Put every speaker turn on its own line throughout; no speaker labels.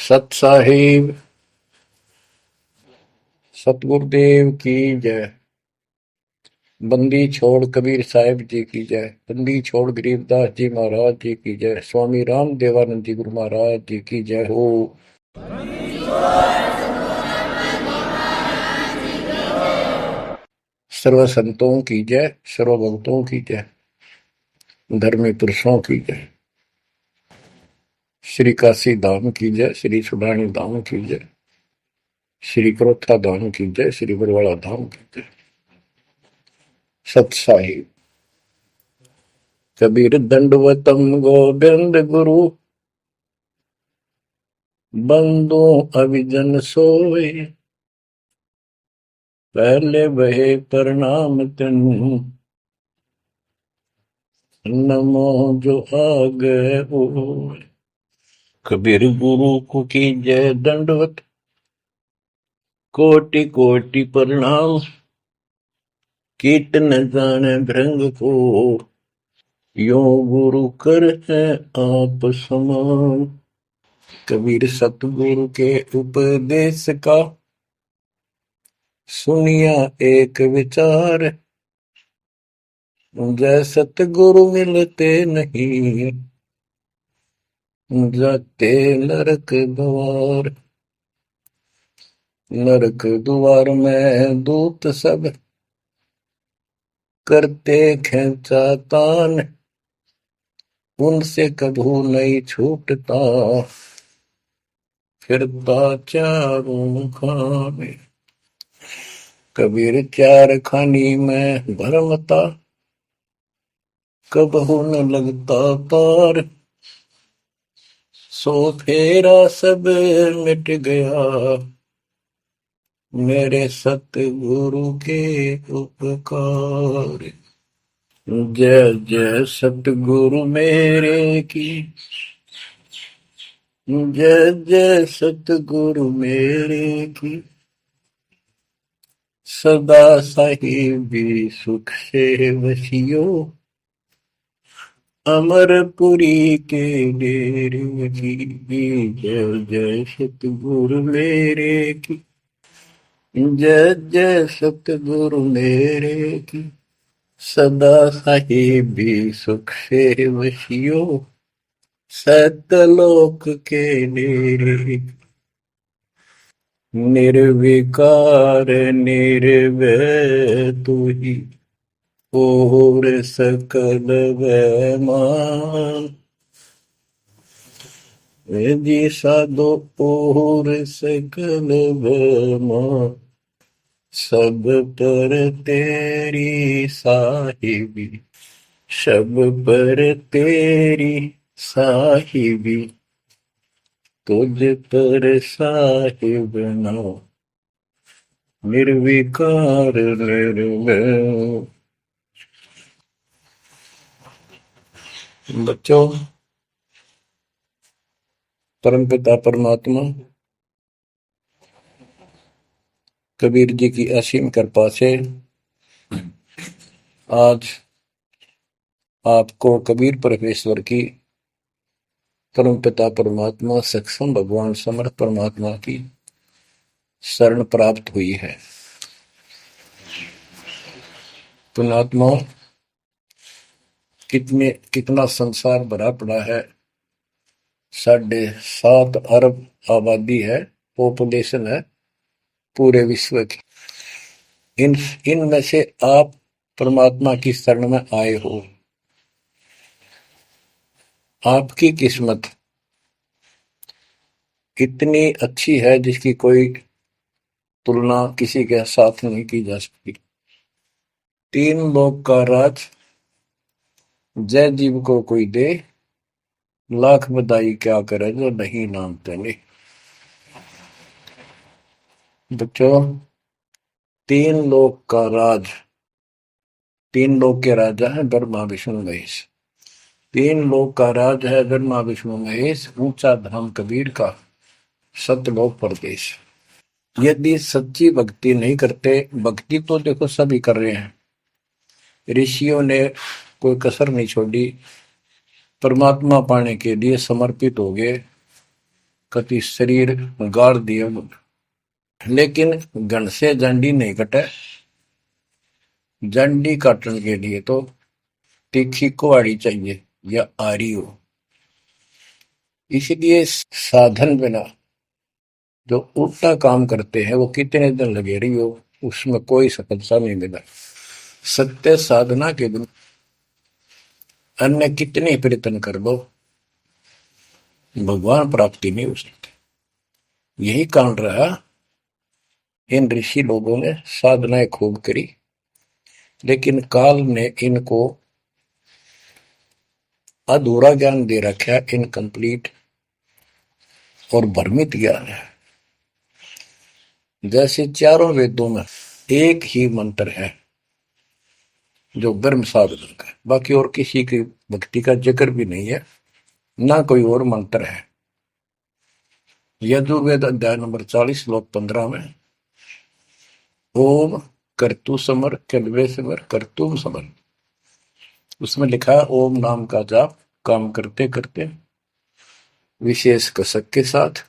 सत साहिब सतगुरुदेव की जय। बंदी छोड़ कबीर साहिब जी की जय। बंदी छोड़ गरीबदास जी महाराज जी की जय। स्वामी राम देवानंद जी गुरु महाराज जी की जय हो। सर्व संतों की जय, सर्व भक्तों की जय, धर्मी पुरुषों की जय। श्री काशी धाम की जय, श्री सुडानी धाम की जय, श्री क्रोथा धाम की जय, श्री बरवाड़ा धाम की जय। सत साहिब कबीर दंडवतम गोविंद गुरु, बंदो अविजन सोए, पहले बहे प्रणाम तिन, नमो जो आगे होए। कबीर गुरु को की जय दंडवत, कोटि कोटि प्रणाम, कीट न जाने भृंग को, यो गुरु कर है आप समान। कबीर सतगुरु के उपदेश का, सुनिया एक विचार, जय सतगुरु मिलते नहीं, जाते नरक द्वार। नरक द्वार में दूत सब, करते खेचा तान, उनसे कभू नहीं छूटता, फिरता चारों खाने। कबीर चार खानी में भरमता, कबहू न लगता पार, सो फेरा सब मिट गया, मेरे सतगुरु के उपकार। जय जय सतगुरु मेरे की, जय जय सतगुरु मेरे की, सदा साहिबी सुख से वसियो, अमरपुरी के डेरे की। जय जय सतगुरु मेरे की, जय जय सतगुरु मेरे की, सदा साहिबी सुख से वसियो, सतलोक के डेरे। निर्विकार निर्भय तू ही, और सकल वैमान। जी साधो और सकल वैमान, सब पर तेरी साहिबी, सब पर तेरी साहिबी, तुझ पर साहिब ना, निर्विकार निर्भय। बच्चों, परमपिता परमात्मा कबीर जी की असीम कृपा से आज आपको कबीर परमेश्वर की, परमपिता परमात्मा सक्षम भगवान समर्थ परमात्मा की शरण प्राप्त हुई है। पुण्यात्मा, कितना संसार भरा पड़ा है। 7.5 अरब आबादी है, पॉपुलेशन है पूरे विश्व की। इनमें से आप परमात्मा की शरण में आए हो। आपकी किस्मत इतनी अच्छी है जिसकी कोई तुलना किसी के साथ नहीं की जा सकती। 3 लोक का राज जय जीव को कोई दे, लाख बधाई क्या करे जो नहीं नामते नहीं। बच्चों, 3 लोक का राज, 3 लोक के राजा है ब्रह्मा विष्णु महेश। 3 लोक का राज है ब्रह्मा विष्णु महेश, ऊंचा धाम कबीर का, सतलोक परदेश। यदि सच्ची भक्ति नहीं करते, भक्ति तो देखो सभी कर रहे हैं, ऋषियों ने कोई कसर नहीं छोड़ी, परमात्मा पाने के लिए समर्पित हो गए, कति शरीर गाड़ दिए, लेकिन घन से जंडी नहीं कटे। जंडी काटने के लिए तो तीखी कुहाड़ी चाहिए या आरी हो। इसलिए साधन बिना जो उल्टा काम करते हैं वो कितने दिन लगे रही हो, उसमें कोई सफलता नहीं मिला। सत्य साधना के दिन अन्य कितने प्रयत्न कर लो, भगवान प्राप्ति नहीं हो सकती। यही कारण रहा इन ऋषि लोगों ने साधनाएं खूब करी, लेकिन काल ने इनको अधूरा ज्ञान दे रखा, इनकम्प्लीट और भ्रमित ज्ञान है। जैसे चारों वेदों में एक ही मंत्र है जो ब्रह्म साधन का, बाकी और किसी की भक्ति का जिक्र भी नहीं है, ना कोई और मंत्र है। यजुर्वेद अध्याय नंबर 40 श्लोक 15 में ओम कर्तु समर कल्वे समर कर्तुम समर, उसमें लिखा है ओम नाम का जाप काम करते करते विशेष कसक के साथ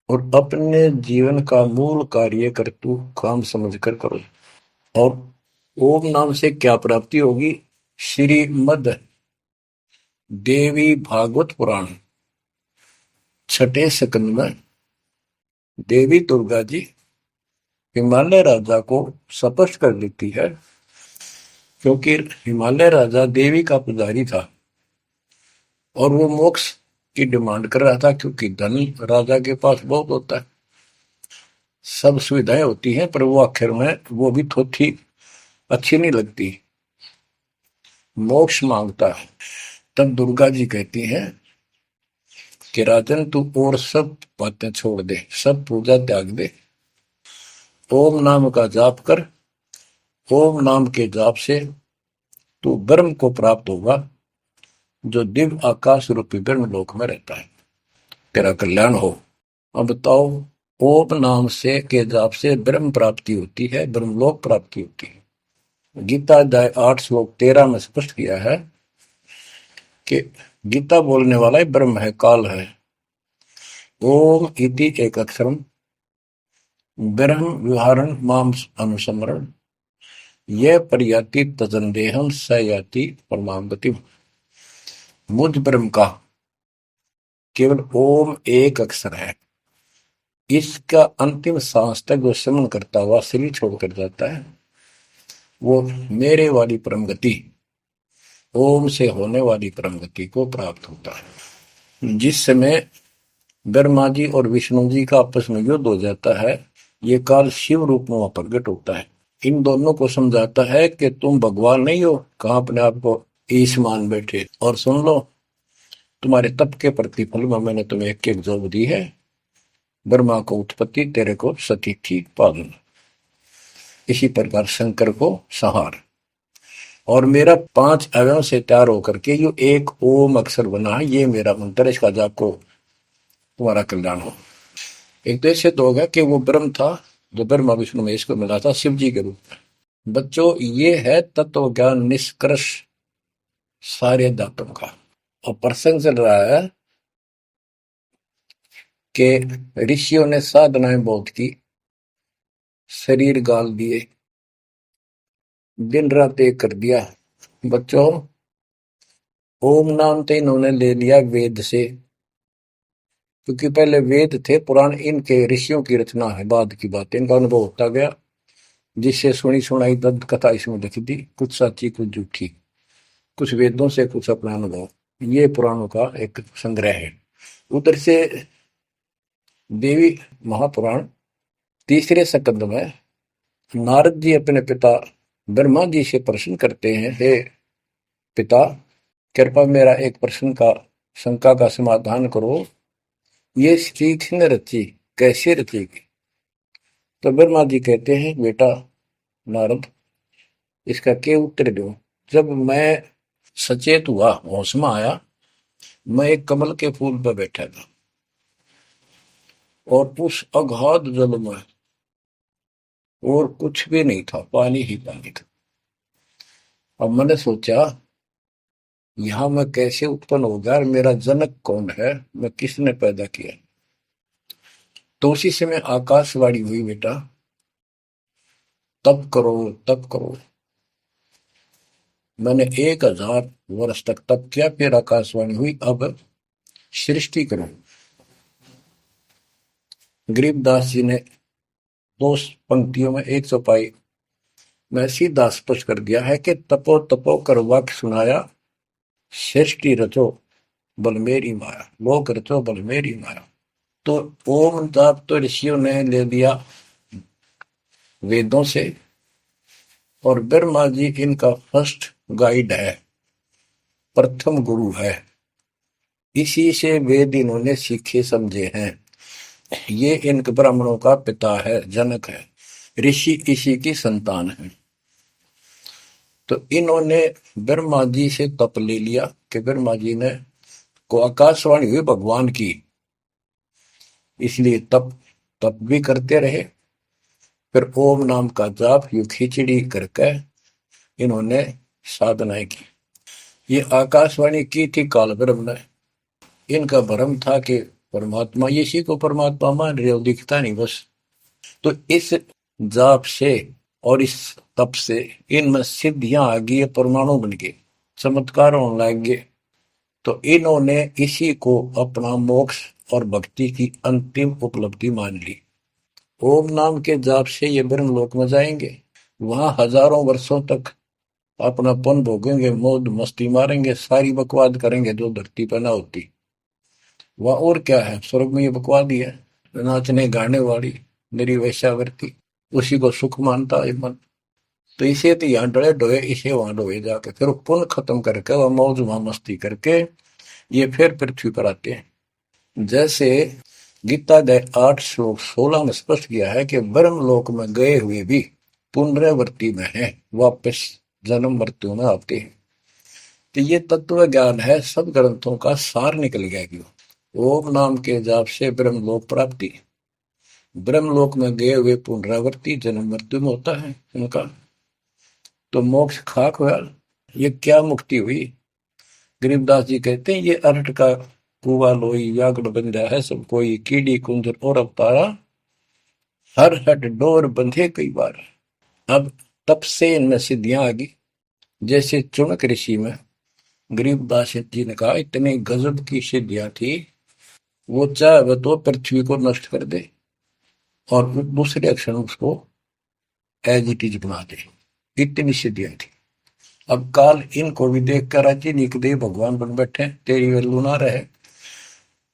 और अपने जीवन का मूल कार्य कर्तु काम समझकर करो। और ओम नाम से क्या प्राप्ति होगी? श्रीमद देवी भागवत पुराण छठे स्कंद में देवी दुर्गा जी हिमालय राजा को स्पष्ट कर देती है, क्योंकि हिमालय राजा देवी का पुजारी था और वो मोक्ष की डिमांड कर रहा था, क्योंकि धन राजा के पास बहुत होता है, सब सुविधाएं होती हैं, पर वो आखिर में वो भी थोड़ी अच्छी नहीं लगती, मोक्ष मांगता है। तब दुर्गा जी कहती हैं कि राजन तू और सब बातें छोड़ दे, सब पूजा त्याग दे, ओम नाम का जाप कर। ओम नाम के जाप से तू ब्रह्म को प्राप्त होगा, जो दिव्य आकाश रूपी ब्रह्म लोक में रहता है, तेरा कल्याण हो। अब बताओ, ओम नाम से के जाप से ब्रह्म प्राप्ति होती है, ब्रह्मलोक प्राप्ति होती है। गीता अध्याय 8 श्लोक 13 में स्पष्ट किया है कि गीता बोलने वाला ही ब्रह्म है, काल है। ओम इति एक अक्षरम ब्रह्म विहारण माम अनुसमरण यह प्रयाति तजंदेहम स याति परमाम गति। मुझ ब्रह्म का केवल ओम एक अक्षर है, इसका अंतिम सांस तक जो समन करता हुआ शरीर छोड़कर जाता है, वो मेरे वाली परम गति, ओम से होने वाली परम गति को प्राप्त होता है। जिस समय ब्रह्मा जी और विष्णु जी का आपस में युद्ध हो जाता है, ये काल शिव रूप में प्रकट होता है, इन दोनों को समझाता है कि तुम भगवान नहीं हो, कहां अपने आप को ईश मान बैठे, और सुन लो तुम्हारे तप के प्रतिफल में मैंने तुम्हें एक एक जोग दी है, ब्रह्मा को उत्पत्ति, तेरे को सतीथि पालन, इसी प्रकार शंकर को संहार, और मेरा 5 अवयव से तैयार होकर के जो एक ओम अक्षर बना है, ये मेरा मंत्र, इसका जाप को तुम्हारा कल्याण हो। एक तो ऐसे तो होगा कि वो ब्रह्म था जो ब्रह्मा विष्णु महेश को मिला था शिव जी के रूप में। बच्चों, ये है तत्व ज्ञान निष्कर्ष सारे दातों का। और प्रसंग चल रहा है कि ऋषियों ने साधनाएं बहुत की, शरीर गाल दिए, दिन रात एक कर दिया। बच्चों, ओम नाम तो इन्होंने ले लिया वेद से, क्योंकि पहले वेद थे पुराण, इनके ऋषियों की रचना है, बाद की बात, इनका अनुभव होता गया, जिससे सुनी सुनाई दंत कथा इसमें लिखी थी, कुछ सच्ची कुछ झूठी, कुछ वेदों से कुछ अपना अनुभव, ये पुराणों का एक संग्रह है। उधर से देवी महापुराण तीसरे स्कंद में नारद जी अपने पिता ब्रह्मा जी से प्रश्न करते हैं, हे पिता, कृपा मेरा एक प्रश्न का शंका का समाधान करो, ये सृष्टि किसने रची, कैसे रचेगी? तो ब्रह्मा जी कहते हैं, बेटा नारद, इसका क्या उत्तर दो? जब मैं सचेत हुआ, होश में आया, मैं एक कमल के फूल पर बैठा था और उस अगाध जल में और कुछ भी नहीं था, पानी ही पानी था। अब मैंने सोचा, यहां मैं कैसे उत्पन्न हो गया, मेरा जनक कौन है, मैं किसने पैदा किया? तो उसी समय आकाशवाणी हुई, बेटा तप करो, तप करो। मैंने 1000 वर्ष तक तप किया, फिर आकाशवाणी हुई, अब सृष्टि करो। गरीबदास जी ने 2 पंक्तियों में एक चौपाई में सीधा स्पष्ट कर दिया है कि तपो तपो कर वाक्य सुनाया, सृष्टि रचो बल मेरी माया, लोक रचो बल मेरी माया। तो ओम जाप तो ऋषियों ने ले लिया वेदों से, और ब्रह्मा जी इनका फर्स्ट गाइड है, प्रथम गुरु है। इसी से वेद इन्होंने सीखे समझे हैं। ये इन ब्राह्मणों का पिता है, जनक है, ऋषि इसी की संतान है। तो इन्होंने ब्रह्मा जी से तप ले लिया कि ब्रह्मा जी ने को आकाशवाणी हुई भगवान की, इसलिए तप तप भी करते रहे। फिर ओम नाम का जाप यू खिचड़ी करके इन्होंने साधनाएं की। ये आकाशवाणी की थी काल ब्रह्म ने। इनका भ्रम था कि परमात्मा, इसी को परमात्मा मान रहे हो, दिखता नहीं बस। तो इस जाप से और इस तप से इनमें सिद्धियां आ गई, परमाणु बन गए, चमत्कार होने लग गए। तो इन्होंने इसी को अपना मोक्ष और भक्ति की अंतिम उपलब्धि मान ली। ओम नाम के जाप से ये ब्रह्म लोक में जाएंगे, वहां हजारों वर्षों तक अपना पन भोगेंगे, मौज मस्ती मारेंगे, सारी बकवाद करेंगे जो धरती पर ना होती। वह और क्या है, स्वर्ग में ये बकवाद ही है, नाचने गाने वाली मेरी वैश्यावृत्ति, उसी को सुख मानता है मन। तो इसे तो यहाँ डोए डोए, इसे वहां डोए जाके फिर पुण्य खत्म करके वह मौज मस्ती करके ये फिर पृथ्वी पर आते हैं। जैसे गीता अध्याय 8 श्लोक 16 में स्पष्ट किया है कि ब्रह्म लोक में गए हुए भी पुनरावृत्ति में है, वापस जन्म मृत्यु में आते हैं। तो ये तत्व ज्ञान है, सब ग्रंथों का सार निकल गया क्यों। ओम नाम के जाप से ब्रह्मलोक प्राप्ति, ब्रह्मलोक में गए हुए पुनरावृत्ति जन्म मृत्यु में होता है उनका। तो मोक्ष खाक हुआ, ये क्या मुक्ति हुई। गरीबदास जी कहते हैं ये अरट का कुआ लोई व्याकुल बंधा है सब कोई, कीड़ी कुंजर और अवतारा, हर हट डोर बंधे कई बार। अब तब से इनमें सिद्धियां आ गई। जैसे चुनक ऋषि में गरीबदास जी ने कहा इतने गजब की सिद्धियां थी, वो चाहे तो पृथ्वी को नष्ट कर दे और दूसरे अक्षर उसको एज इट इज बना दे, इतनी सिद्धियां थी। अब काल इनको भी देख कर राजी निकदे भगवान बन बैठे, तेरी वैल्यू ना रहे।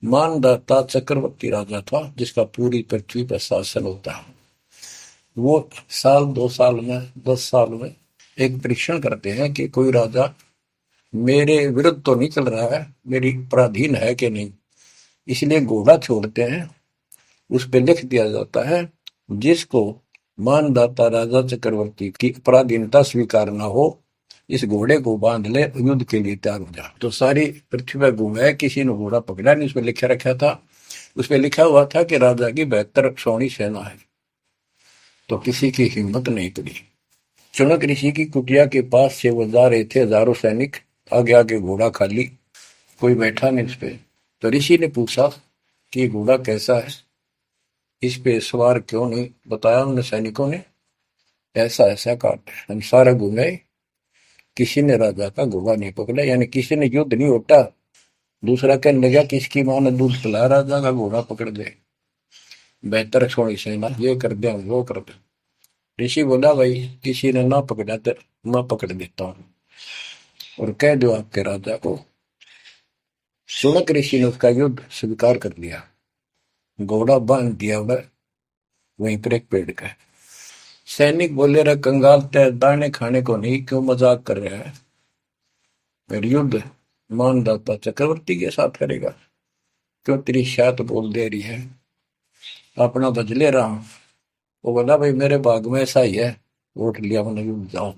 मानदाता चक्रवर्ती राजा था जिसका पूरी पृथ्वी पर शासन होता है। वो साल 2 साल में 10 साल में एक परीक्षण करते हैं कि कोई राजा मेरे विरुद्ध तो नहीं चल रहा है, मेरी पराधीन है कि नहीं। इसलिए घोड़ा छोड़ते हैं, उस पर लिख दिया जाता है जिसको मानदाता राजा चक्रवर्ती की पराधीनता स्वीकार न हो, इस घोड़े को बांध ले, युद्ध के लिए तैयार हो जा। तो सारी पृथ्वी पर घूमे, किसी ने घोड़ा पकड़ा नहीं। उस पर लिखा रखा था, उस पर लिखा हुआ था कि राजा की 72 सौणी सेना है। तो किसी की हिम्मत नहीं पड़ी। चुनक ऋषि की कुटिया के पास से वो जा रहे थे, हजारों सैनिक, आगे आगे घोड़ा खाली, कोई बैठा नहीं उस पे। तो ऋषि ने पूछा कि घोड़ा कैसा है, इस पे सवार क्यों नहीं। बताया उन सैनिकों ने, ऐसा ऐसा काट। हम सारा घूमे, किसी ने राजा का घोड़ा नहीं पकड़ा, यानी किसी ने युद्ध नहीं उठा। दूसरा कहने लगा किसकी मां ने दूध पिलाया, राजा का घोड़ा पकड़ दे, बेहतर छोड़ी सेना, ये कर दे वो कर दे। ऋषि बोला भाई किसी ने ना पकड़ा तो मैं पकड़ देता हूँ और कह दो आपके राजा को। सुनक ऋषि ने उसका युद्ध स्वीकार कर लिया, घोड़ा बांध दिया वहीं पर एक पेड़ का। सैनिक बोले रहे कंगाल तय दाने खाने को नहीं, क्यों मजाक कर रहा है, फिर युद्ध मानदाता चक्रवर्ती के साथ करेगा, क्यों तेरी शायद बोल दे रही है, अपना बज ले रहा हूं। वो बोला भाई मेरे भाग में ऐसा ही है, वोट लिया मैंने युद्ध जाऊं।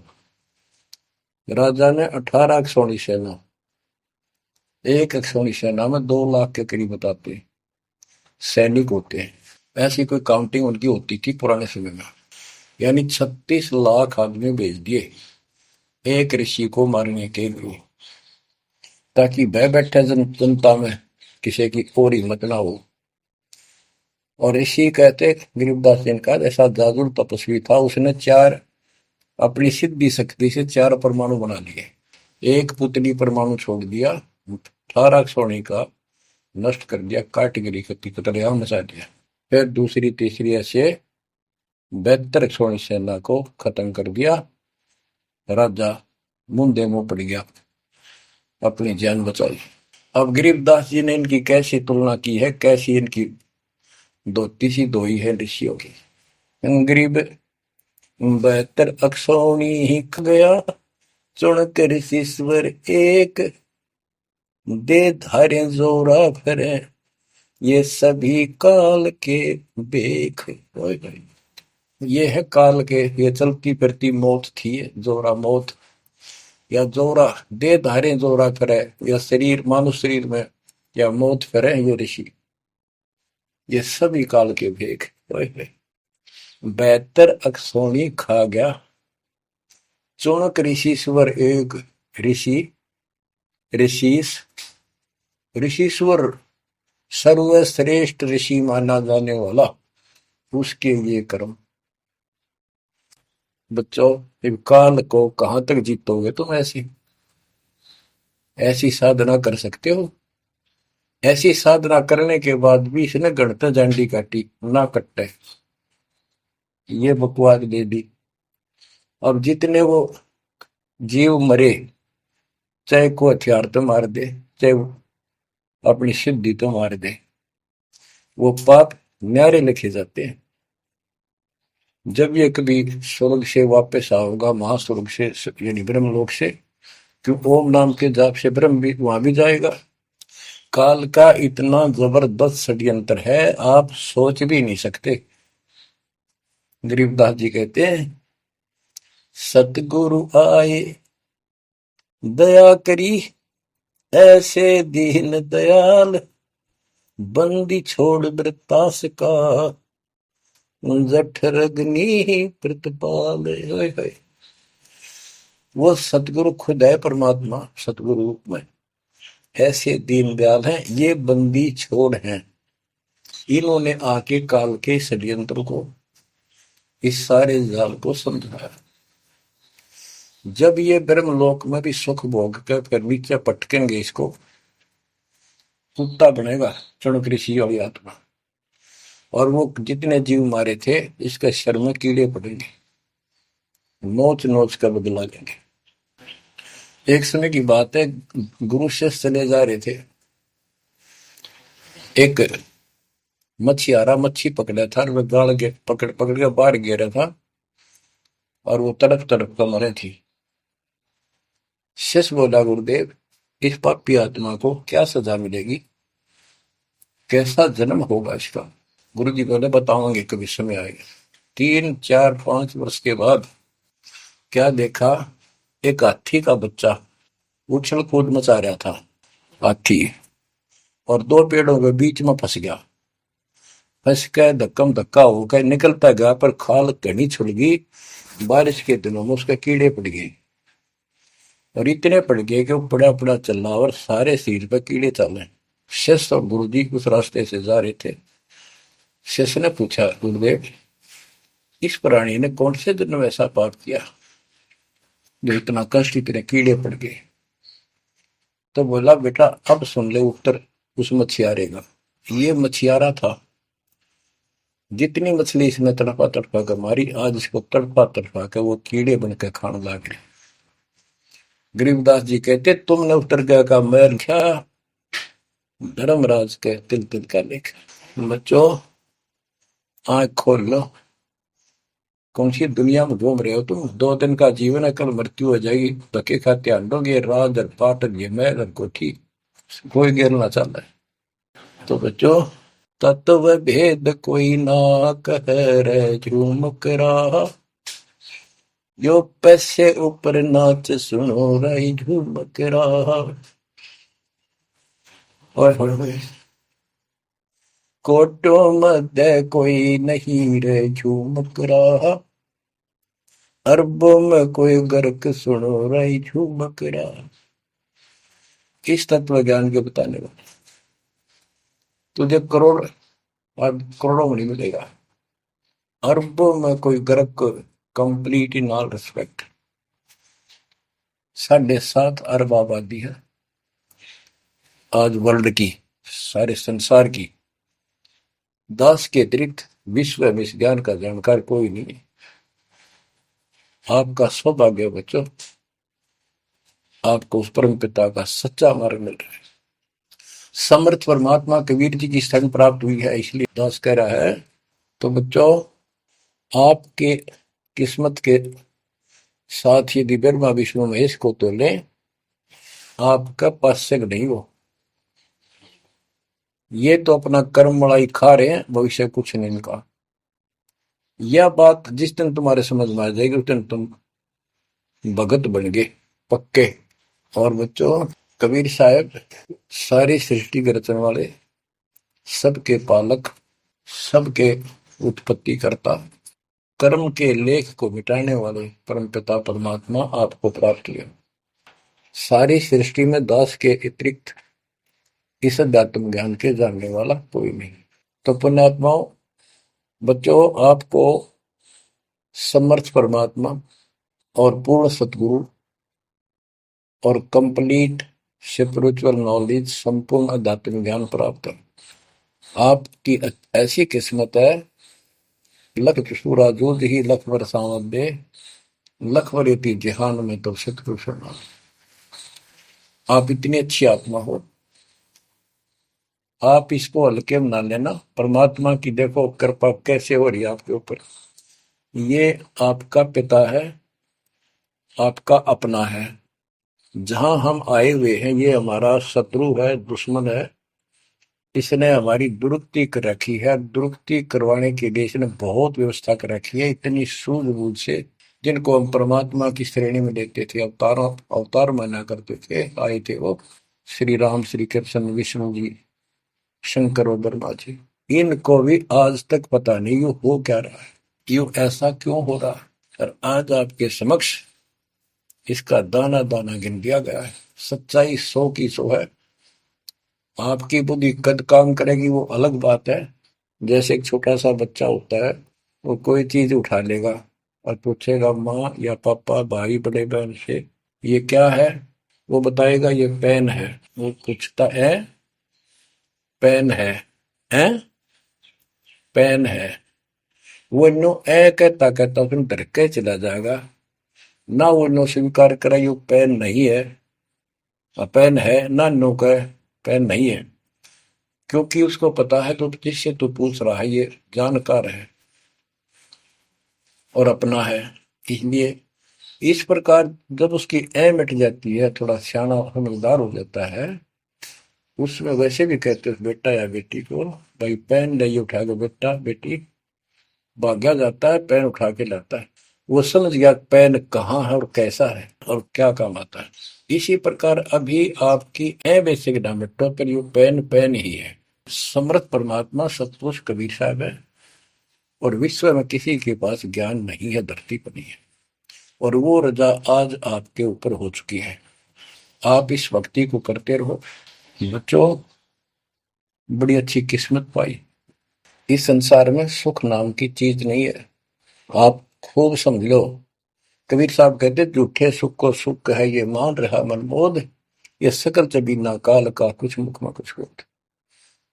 राजा ने 18 अक्षौणी सेना, एक अक्षौणी सेना में 2 लाख के करीब बताते सैनिक होते हैं। ऐसी कोई काउंटिंग उनकी होती थी पुराने समय में, यानी 36 लाख आदमी भेज दिए एक ऋषि को मारने के लिए, ताकि बह बैठे जनता में किसी की और हिम्मत ना हो। और ऋषि कहते गरीबदास जी ने कहा ऐसा जादू तपस्वी था, उसने चार अपनी सिद्धि शक्ति से चार परमाणु बना लिए। एक पुतली परमाणु छोड़ दिया, 18 सोने का नष्ट कर दिया, कैटेगरी की तरह मचा दिया। फिर दूसरी तीसरी ऐसे 72 सोनी सेना को खत्म कर दिया। राजा मुंदे मुंह पड़ गया, अपनी जान बचाई। अब गरीबदास जी ने इनकी कैसी तुलना की है, कैसी इनकी दोती सी दोई है ऋषियों की। गरीब 72 अक्षौणी ही गया, चुणक ऋषिश्वर एक, दे धारे जोरा फिरे, ये सभी काल के बेख। ये है काल के, ये चलती फिरती मौत थी, जोरा मौत या जोरा दे धारे जोरा फिरे, या शरीर मानुष शरीर में या मौत फिरे, ये ऋषि, ये सभी काल के भेख। 72 अक्षौणी खा गया, चुणक ऋषिश्वर एक। ऋषि ऋषिस ऋषिश्वर सर्वश्रेष्ठ ऋषि माना जाने वाला, उसके ये कर्म। बच्चों, काल को कहां तक जीतोगे तुम? ऐसी ऐसी साधना कर सकते हो? ऐसी साधना करने के बाद भी इसने गणतंत्र झंडी काटी ना कट्टे, ये बकवाद दे दी। अब जितने वो जीव मरे, चाहे को हथियार तो मार दे, चाहे अपनी सिद्धि तो मार दे, वो पाप न्यारे लिखे जाते हैं। जब ये कभी स्वर्ग से वापस आओगा, महास्वर्ग से यानी ब्रह्मलोक से, क्यों ओम नाम के जाप से ब्रह्म भी वहां भी जाएगा। काल का इतना जबरदस्त षड्यंत्र है, आप सोच भी नहीं सकते। गरीबदास जी कहते हैं, सतगुरु आए दया करी, ऐसे दीन दयाल, बंदी छोड़ वृतास का, जठरग्नि प्रतिपाल। वो सतगुरु खुद है, परमात्मा सतगुरु रूप में ऐसे दीन दयाल हैं, ये बंदी छोड़ हैं। इन्होंने आके काल के षड्यंत्र को, इस सारे जाल को समझाया। जब ये ब्रह्मलोक में भी सुख भोग कर फिर नीचे पटकेंगे, इसको कुत्ता बनेगा चुणक ऋषि वाली आत्मा, और वो जितने जीव मारे थे इसके शर में कीड़े पड़ेंगे, नोच नोच कर बदला लेंगे। एक समय की बात है, गुरु से चले जा रहे थे, एक मछियारा मच्छी पकड़ा था, और वह गाड़ के पकड़ पकड़ के बाहर गिरा था, और वो तड़प तड़प कर मरे थी। शिष्य बोला, गुरुदेव इस पापी आत्मा को क्या सजा मिलेगी, कैसा जन्म होगा इसका? गुरु जी बोले, बताओगे कभी समय आएगा। 3, 4, 5 वर्ष के बाद क्या देखा, एक हाथी का बच्चा उछल कूद मचा रहा था, हाथी, और दो पेड़ों के बीच में फंस गया। फंस के धक्कम धक्का होकर निकलता गया, पर खाल घनी छुड़ गई। बारिश के दिनों में उसके कीड़े पड़ गए, और इतने पड़ गए कि वो पड़ा पड़ा चल रहा, और सारे शरीर पर कीड़े चले। शिष्य और गुरु जी उस रास्ते से जा रहे थे। शिष्य ने पूछा, गुरुदेव इस प्राणी ने कौन से दिन में ऐसा पाप किया जो इतना कष्ट, इतने कीड़े पड़ गए? तो बोला, बेटा अब सुन ले उत्तर उस मछियारे का। ये मछियारा था, जितनी मछली इसने तड़पा तड़पा कर मारी, आज इसको तड़पा तड़पा कर वो कीड़े बनकर खाने लग गए। गरीबदास जी कहते, तुमने उत्तर का मैल क्या, धर्मराज के तिल तिल का लेख। बच्चों आंख खोल लो, कौन सी दुनिया में घूम रहे हो तुम? 2 दिन का जीवन है, कल मृत्यु हो जाएगी। धक्के खाते आंडोगे, राज और पाट ये महल और कोठी, कोई गिरना चाहता है। तो बच्चों, तत्व भेद कोई ना कह रहे झूमक रहा, जो पैसे ऊपर नाच सुनो रही झूमक रहा। और कोटों मध्य कोई नहीं रे झूमक रहा, अरबों में कोई गर्क सुनो रही झूमक रहा। इस तत्व ज्ञान के बताने वाले तुझे करोड़ और करोड़ों में नहीं मिलेगा, अरबों में कोई ग्रह को, कंप्लीट इन ऑल रिस्पेक्ट। 7.5 अरब आबादी है आज वर्ल्ड की, सारे संसार की। 10 के अतिरिक्त विश्व में इस ज्ञान का जानकार कोई नहीं है। आपका सौभाग्य है बच्चों, आपको उस परम पिता का सच्चा मार्ग मिल रहा है। समर्थ परमात्मा कबीर जी की शरण प्राप्त हुई है, इसलिए दास कह रहा है। तो बच्चों, आपके किस्मत के साथ यदि ब्रह्मा विष्णु महेश को तो लें, आपका पास्य नहीं हो। ये तो अपना कर्म मलाई खा रहे हैं, भविष्य कुछ नहीं इनका। यह बात जिस दिन तुम्हारे समझ में आ जाएगी, उस दिन तुम भगत बन गए पक्के। और बच्चों, कबीर साहब सारी सृष्टि के रचने वाले, सबके पालक, सबके उत्पत्ति करता, कर्म के लेख को मिटाने वाले परमपिता परमात्मा आपको प्राप्त हुए। सारी सृष्टि में दास के अतिरिक्त इस अध्यात्म ज्ञान के जानने वाला कोई नहीं। तो पुण्यात्माओं, बच्चों, आपको समर्थ परमात्मा और पूर्ण सतगुरु और कंप्लीट स्पिरिचुअल नॉलेज, संपूर्ण अध्यात्म ज्ञान प्राप्त है। आपकी ऐसी किस्मत है, लख चुसूरा जूझ ही लख बरसावत दे, लख वरेती जहान में तो सतगुरु शरणा। आप इतनी अच्छी आत्मा हो, आप इसको हल्के में ना लेना। परमात्मा की देखो कृपा कैसे हो रही है आपके ऊपर। ये आपका पिता है, आपका अपना है। जहां हम आए हुए हैं, ये हमारा शत्रु है, दुश्मन है। इसने हमारी दुरुक्ति कर रखी है। दुरुक्ति करवाने के लिए इसने बहुत व्यवस्था कर रखी है, इतनी सूझबूझ से। जिनको हम परमात्मा की श्रेणी में देखते थे, अवतारों अवतार माना करते थे, आए थे वो श्री राम, श्री कृष्ण, विष्णु जी, शंकर और ब्रह्मा जी। इनको भी आज तक पता नहीं ये हो क्या रहा है, क्यों ऐसा क्यों हो रहा है। और आज आपके समक्ष इसका दाना दाना गिन दिया गया है। सच्चाई 100 की 100 है। आपकी बुद्धि कद काम करेगी वो अलग बात है। जैसे एक छोटा सा बच्चा होता है, वो कोई चीज उठा लेगा और पूछेगा माँ या पापा, भाई, बड़े बहन से, ये क्या है। वो बताएगा ये पेन है। वो पूछता है, पेन है पेन है। वो नो ए कहता कहता फिर डर के चला जाएगा। ना वो नो स्वीकार करे ये पेन नहीं है, पेन है, ना नो कहे पेन नहीं है। क्योंकि उसको पता है तो जिससे तू पूछ रहा है ये जानकार है और अपना है। इसलिए इस प्रकार जब उसकी ए मिट जाती है, थोड़ा सियाना समझदार हो जाता है, उसमें वैसे भी कहते हैं बेटा या बेटी को, भाई पेन नहीं उठा के बेटा बेटी, भाग्या जाता है पेन उठा के लाता है। वो समझ गया पेन कहाँ है और कैसा है और क्या काम आता है। इसी प्रकार अभी आपकी ए बेसिक ना मिटो, पर ये पेन पेन ही है। समर्थ परमात्मा सतपुरुष कबीर साहब है, और विश्व में किसी के पास ज्ञान नहीं है, धरती पर नहीं है। और वो रजा आज आपके ऊपर हो चुकी है। आप इस भक्ति को करते रहो बच्चों। बड़ी अच्छी किस्मत पाई। इस संसार में सुख नाम की चीज नहीं है, आप खूब समझ लो। कबीर साहब कहते झूठे सुख को सुख है ये मान रहा मनमोद, ये सकल जबीना काल का कुछ मुख में कुछ बोध।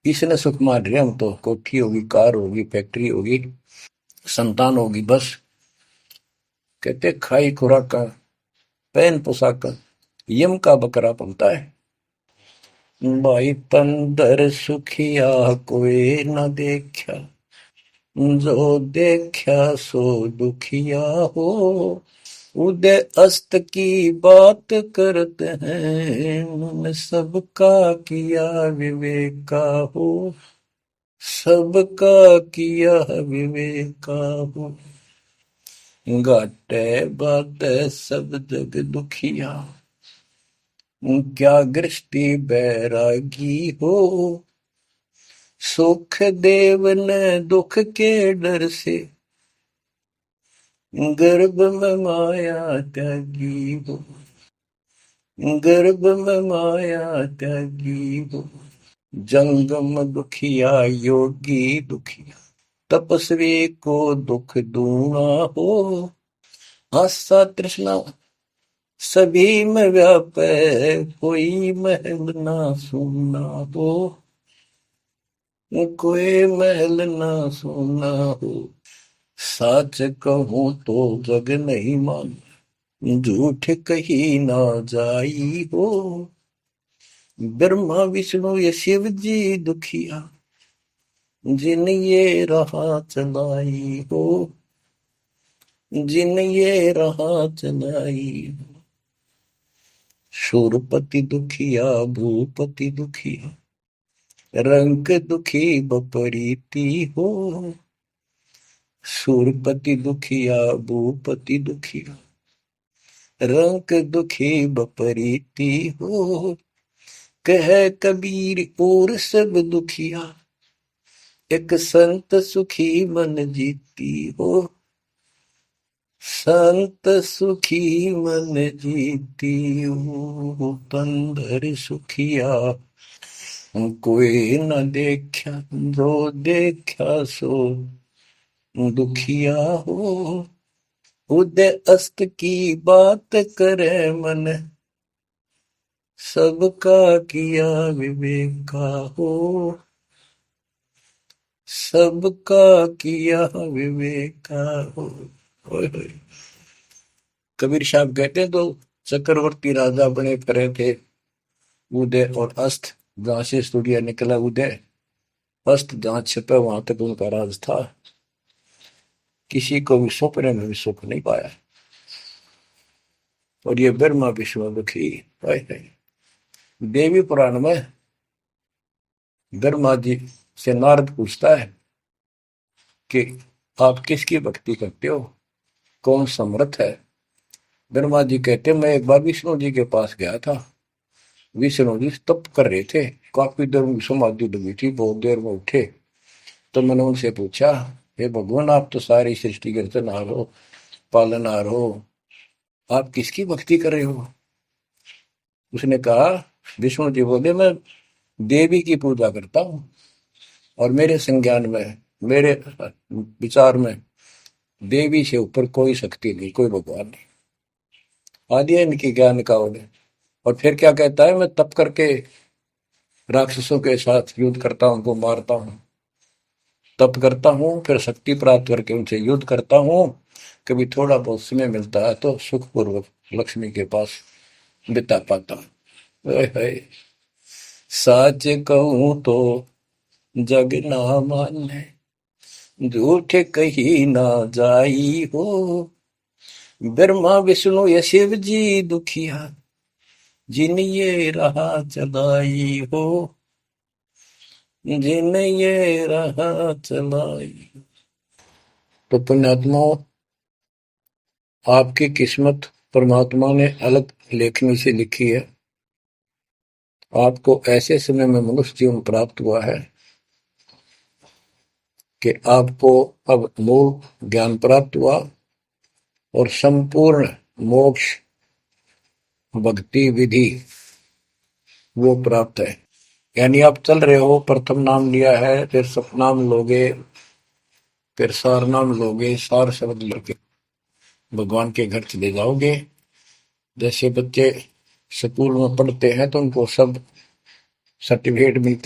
इसने सुख मान रहे हम तो, कोठी होगी, कार होगी, फैक्ट्री होगी, संतान होगी, बस। कहते खाई खुराक का, पहन पोशाक का, यम का बकरा बनता है। भाई तंदर सुखिया कोई न देखा, जो देखा सो दुखिया हो। उदय अस्त की बात करते हैं, उन्होंने सबका किया विवेका हो, सबका किया विवेका हो। घाटे बाटे सब जग दुखिया, क्या गृष्टि बैरागी हो। सुख देव ने दुख के डर से, गर्भ में माया त्यागी हो, गर्भ में माया त्यागी हो। जंगम दुखिया योगी दुखिया, तपस्वी को दुख दूना हो। आशा तृष्णा सभी में व्यापे, कोई महल ना सुनना हो। कोई महल ना सुनना हो। सच कहूं तो जग नहीं मान, झूठ कही ना जाई हो। ब्रह्मा विष्णु ये शिव जी दुखिया, जिन ये राह चलाई हो। जिन ये राह चलाई हो। शूरपति दुखिया भूपति दुखिया, रंग दुखी बपरीती हो। शूरपति दुखिया भूपति दुखिया, रंग दुखी बपरीती हो। कह कबीर और सब दुखिया, एक संत सुखी मन जीती हो। संत सुखी मन जीती हो। तंदर सुखिया कोई न देखा, जो देखा सो दुखिया हो। उदय अस्त की बात करे मन, सबका किया विवेका हो। सबका किया विवेका हो। ओए होए। कबीर साहब कहते हैं, तो चक्रवर्ती राजा बने फिरे थे। उदय और अस्त, जहां से सूर्य निकला उदय, अस्त जहां छिपा वहां तक उनका राज था। किसी को भी सपने में भी सुख नहीं पाया। और ये ब्रह्मा विष्णु दुखी। देवी पुराण में ब्रह्मा जी से नारद पूछता है कि आप किसकी भक्ति करते हो, कौन समर्थ है। ब्रह्मा जी कहते, मैं एक बार विष्णु जी के पास गया था। विष्णु जी तप कर रहे थे, काफी देर में समाधि लगी थी, बहुत देर में उठे। तो मैंने उनसे पूछा, हे भगवान, आप तो सारी सृष्टि के रचनहार हो, पालनहार हो, आप किसकी भक्ति कर रहे हो। उसने कहा, विष्णु जी बोले, मैं देवी की पूजा करता हूँ, और मेरे संज्ञान में, मेरे विचार में देवी से ऊपर कोई शक्ति नहीं, कोई भगवान नहीं। आदि है इनकी ज्ञान का उन्हें। और फिर क्या कहता है, मैं तप करके राक्षसों के साथ युद्ध करता हूं, उनको मारता हूं, तप करता हूं, फिर शक्ति प्राप्त करके उनसे युद्ध करता हूं। कभी थोड़ा बहुत समय मिलता है तो सुखपूर्वक लक्ष्मी के पास बिता पाता हूं। सच कहूं तो जग ना माने, झूठ कही ना जाई हो। ब्रह्मा विष्णु ये शिव जी दुखिया, जिन ये राह चलाई हो। जिन ये राह चलाई। तो पुण्यात्माओं, आपकी किस्मत परमात्मा ने अलग लेखनी से लिखी है। आपको ऐसे समय में मनुष्य जीवन प्राप्त हुआ है कि आपको अब मूल ज्ञान प्राप्त हुआ और संपूर्ण मोक्ष भक्ति विधि वो प्राप्त है। यानी आप चल रहे हो, प्रथम नाम लिया है, फिर सतनाम लोगे, फिर सार नाम लोगे, सार शब्द लोगे, भगवान के घर चले जाओगे। जैसे बच्चे स्कूल में पढ़ते हैं तो उनको सब सर्टिफिकेट मिलते